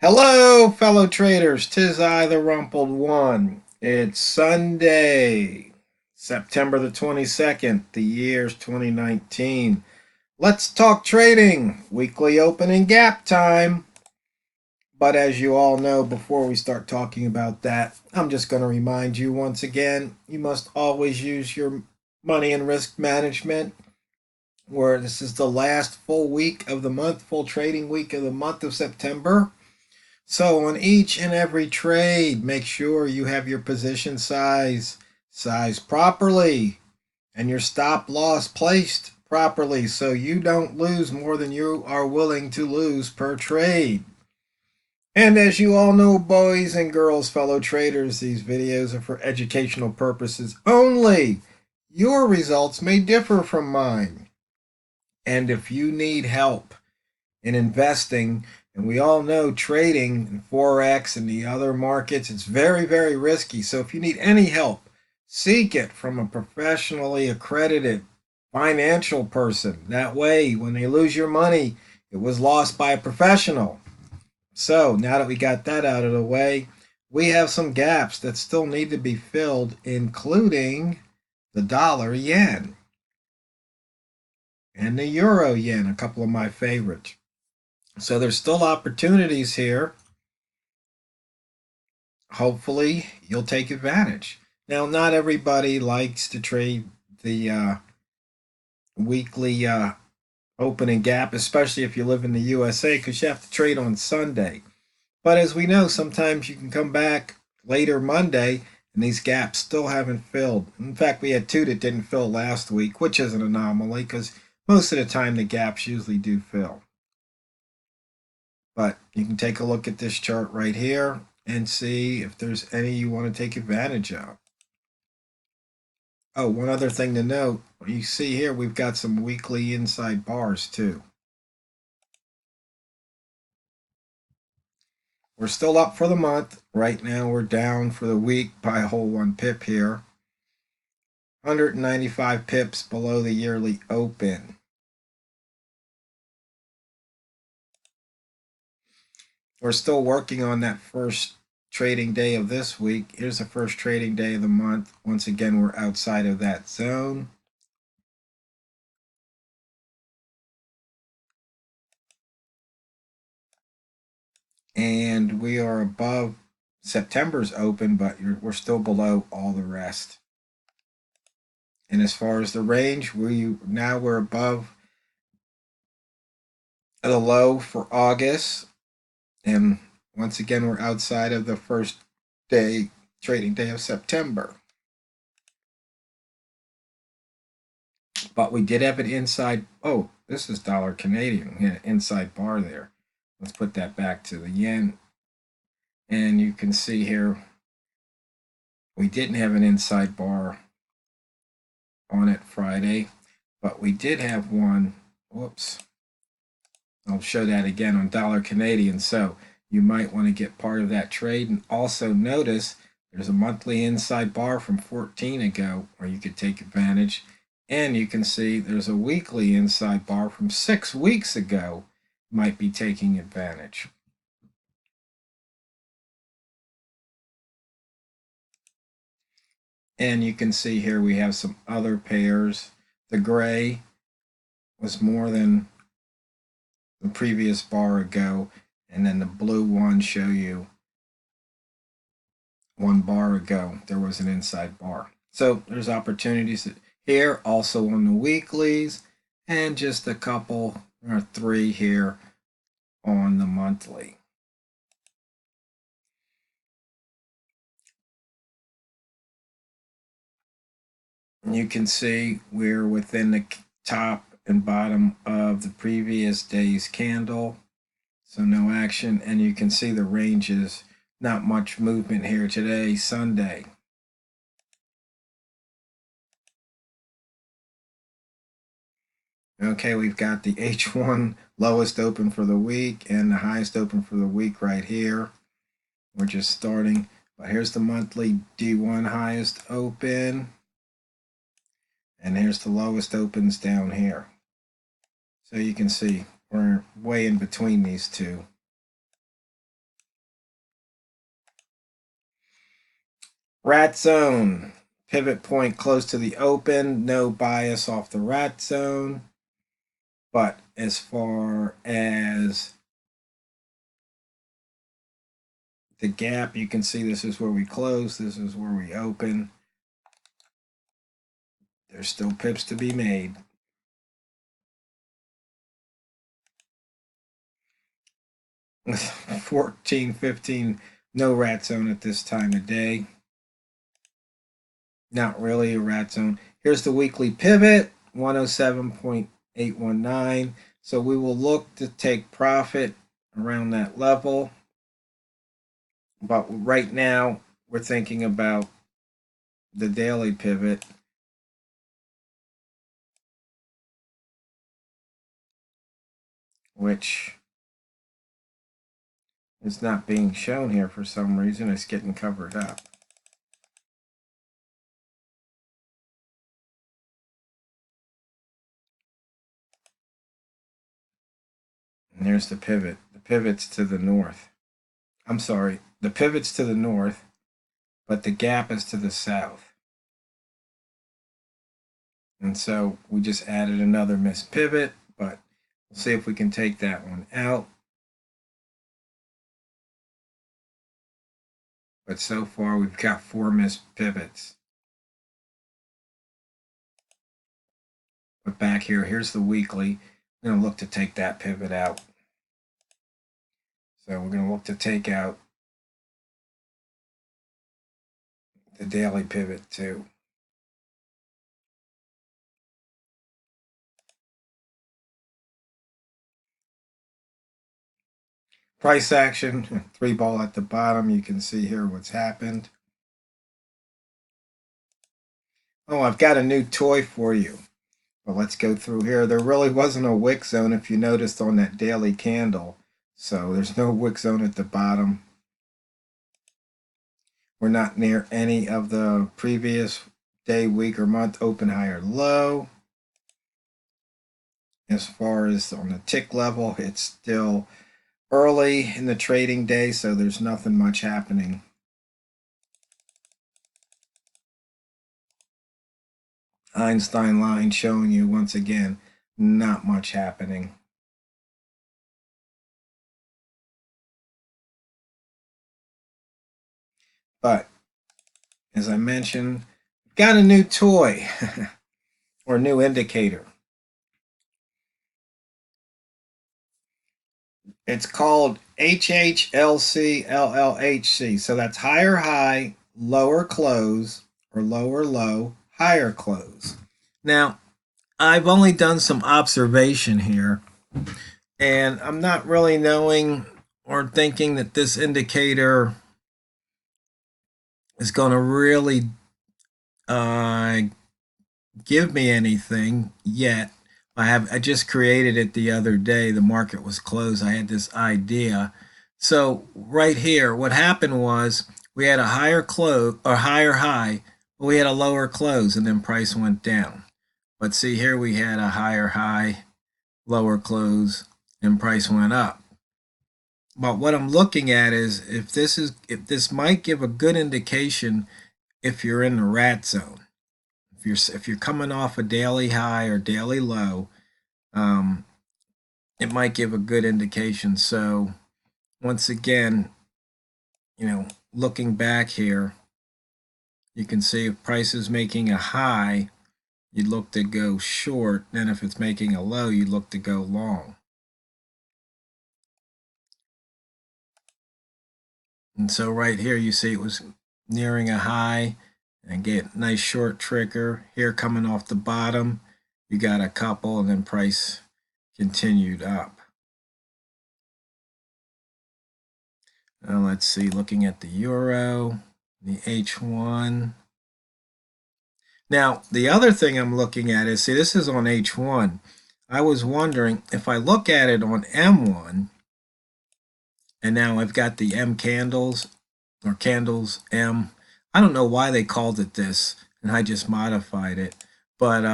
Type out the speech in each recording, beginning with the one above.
Hello, fellow traders. 'Tis I, the Rumpled One. It's Sunday, September the 22nd. The year's 2019. Let's talk trading. Weekly open and gap time. But as you all know, before we start talking about that, I'm just going to remind you once again, you must always use your money and risk management. Where this is the last full week of the month, full trading week of the month of September. So on each and every trade, make sure you have your position sized properly and your stop loss placed properly so you don't lose more than you are willing to lose per trade. And as you all know, boys and girls, fellow traders, these videos are for educational purposes only. Your results may differ from mine. And if you need help in investing, and we all know trading and Forex and the other markets, it's very, very risky. So if you need any help, seek it from a professionally accredited financial person. That way, when they lose your money, it was lost by a professional. So now that we got that out of the way, we have some gaps that still need to be filled, including the dollar yen and the euro yen, a couple of my favorites. So there's still opportunities here. Hopefully, you'll take advantage. Now, not everybody likes to trade the weekly opening gap, especially if you live in the USA, because you have to trade on Sunday. But as we know, sometimes you can come back later Monday and these gaps still haven't filled. In fact, we had two that didn't fill last week, which is an anomaly because most of the time the gaps usually do fill. But you can take a look at this chart right here and see if there's any you want to take advantage of. Oh, one other thing to note, you see here we've got some weekly inside bars too. We're still up for the month. Right now we're down for the week by a whole 1 pip here. 195 pips below the yearly open. We're still working on that first trading day of this week. Here's the first trading day of the month. Once again, we're outside of that zone. And we are above September's open, but we're still below all the rest. And as far as the range, we're above the low for August. And once again, we're outside of the first day, trading day of September. But we did have an inside, oh, this is dollar Canadian, yeah, inside bar there. Let's put that back to the yen. And you can see here, we didn't have an inside bar on it Friday, but we did have one, whoops. I'll show that again on dollar Canadian. So you might want to get part of that trade. And also notice there's a monthly inside bar from 14 ago where you could take advantage. And you can see there's a weekly inside bar from 6 weeks ago, might be taking advantage. And you can see here we have some other pairs. The gray was more than the previous bar ago, and then the blue one show you 1 bar ago there was an inside bar. So there's opportunities here, also on the weeklies, and just a couple or 3 here on the monthly. And you can see we're within the top and bottom of the previous day's candle, so no action. And you can see the ranges, not much movement here today, Sunday. Okay, we've got the H1 lowest open for the week and the highest open for the week right here. We're just starting, but here's the monthly D1 highest open, and here's the lowest opens down here. So you can see we're way in between these two. Rat zone. Pivot point close to the open. No bias off the rat zone. But as far as the gap, you can see this is where we close. This is where we open. There's still pips to be made. With 14, 15, no rat zone at this time of day. Not really a rat zone. Here's the weekly pivot, 107.819. So we will look to take profit around that level. But right now, we're thinking about the daily pivot, which is not being shown here for some reason. It's getting covered up. And there's the pivot. The pivot's to the north. I'm sorry, the pivot's to the north, but the gap is to the south. And so we just added another missed pivot, but we'll see if we can take that one out. But so far we've got 4 missed pivots. But back here, here's the weekly. I'm going to look to take that pivot out. So we're going to look to take out the daily pivot too. Price action, 3 ball at the bottom. You can see here what's happened. Oh, I've got a new toy for you. Well, let's go through here. There really wasn't a wick zone if you noticed on that daily candle. So there's no wick zone at the bottom. We're not near any of the previous day, week, or month open, high, or low. As far as on the tick level, it's still early in the trading day, so there's nothing much happening. Einstein line showing you once again, not much happening. But as I mentioned, got a new toy or new indicator. It's called HHLC. So that's higher high, lower close, or lower low, higher close. Now, I've only done some observation here, and I'm not really knowing or thinking that this indicator is going to really give me anything yet. I just created it the other day. The market was closed. I had this idea. So right here, what happened was we had a higher close or higher high, but we had a lower close, and then price went down. But see here, we had a higher high, lower close, and price went up. But what I'm looking at is if this might give a good indication if you're in the rat zone. If you're coming off a daily high or daily low, it might give a good indication. So once again, looking back here, you can see if price is making a high, you'd look to go short. Then if it's making a low, you'd look to go long. And so right here, you see it was nearing a high and get nice short trigger here coming off the bottom. You got a couple, and then price continued up. Now let's see, looking at the euro, the H1. Now, the other thing I'm looking at is, see, this is on H1. I was wondering if I look at it on M1, and now I've got the M candles, or candles M. I don't know why they called it this, and I just modified it. But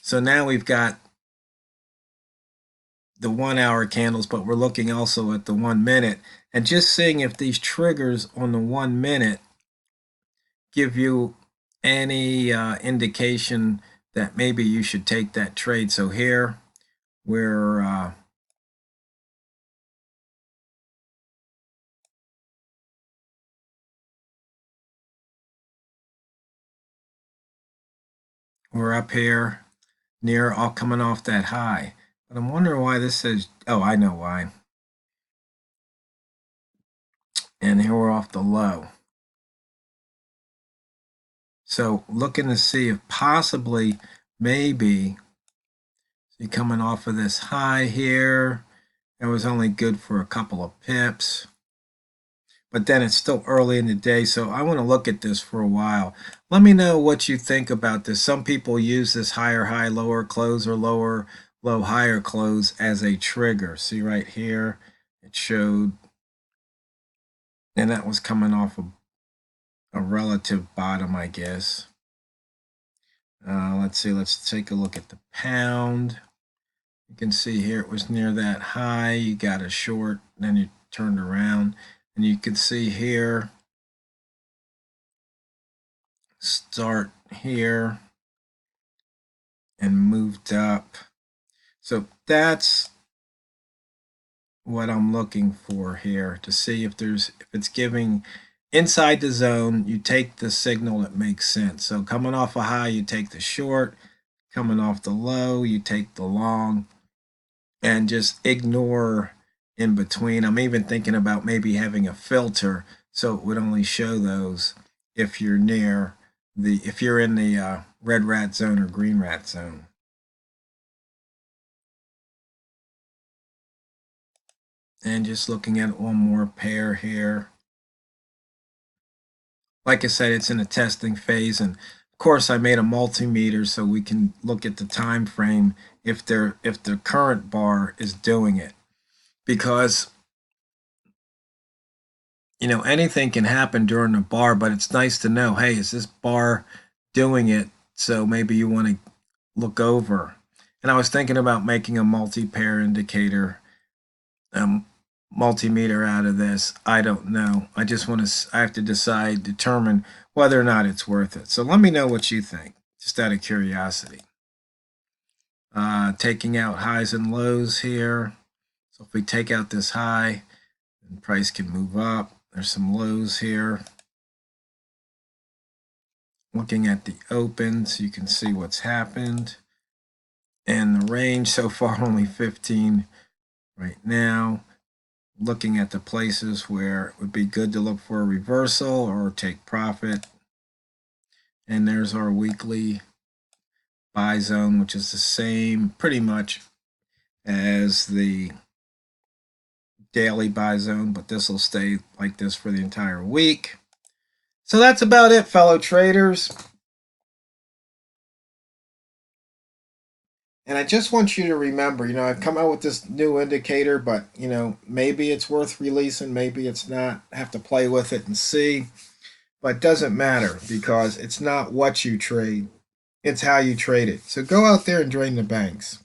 so now we've got the 1 hour candles, but we're looking also at the 1 minute, and just seeing if these triggers on the 1 minute give you any indication that maybe you should take that trade. So here we're up here near all coming off that high. But I'm wondering why this says, oh, I know why. And here we're off the low. So looking to see if possibly, maybe, see coming off of this high here, it was only good for a couple of pips. But then it's still early in the day, so I want to look at this for a while. Let me know what you think about this. Some people use this higher high, lower close, or lower low, higher close as a trigger. See right here, it showed, and that was coming off of a relative bottom, I guess. Let's see, let's take a look at the pound. You can see here it was near that high. You got a short, then you turned around, and you can see here, start here and moved up. So that's what I'm looking for here, to see if it's giving inside the zone. You take the signal that makes sense. So coming off a high, you take the short. Coming off the low, you take the long, and just ignore in between. I'm even thinking about maybe having a filter so it would only show those if you're near if you're in the red rat zone or green rat zone. And just looking at one more pair here. Like I said, it's in a testing phase, and of course I made a multimeter so we can look at the time frame if the current bar is doing it, because anything can happen during a bar, but it's nice to know, hey, is this bar doing it? So maybe you want to look over. And I was thinking about making a multi-pair indicator multimeter out of this. I don't know. I have to determine whether or not it's worth it. So let me know what you think, just out of curiosity. Taking out highs and lows here. So if we take out this high, then price can move up. There's some lows here. Looking at the opens, you can see what's happened. And the range so far, only 15 right now. Looking at the places where it would be good to look for a reversal or take profit. And there's our weekly buy zone, which is the same pretty much as the daily buy zone, but this will stay like this for the entire week. So that's about it, fellow traders. And I just want you to remember, I've come out with this new indicator, but, maybe it's worth releasing, maybe it's not. I have to play with it and see. But it doesn't matter, because it's not what you trade, it's how you trade it. So go out there and drain the banks.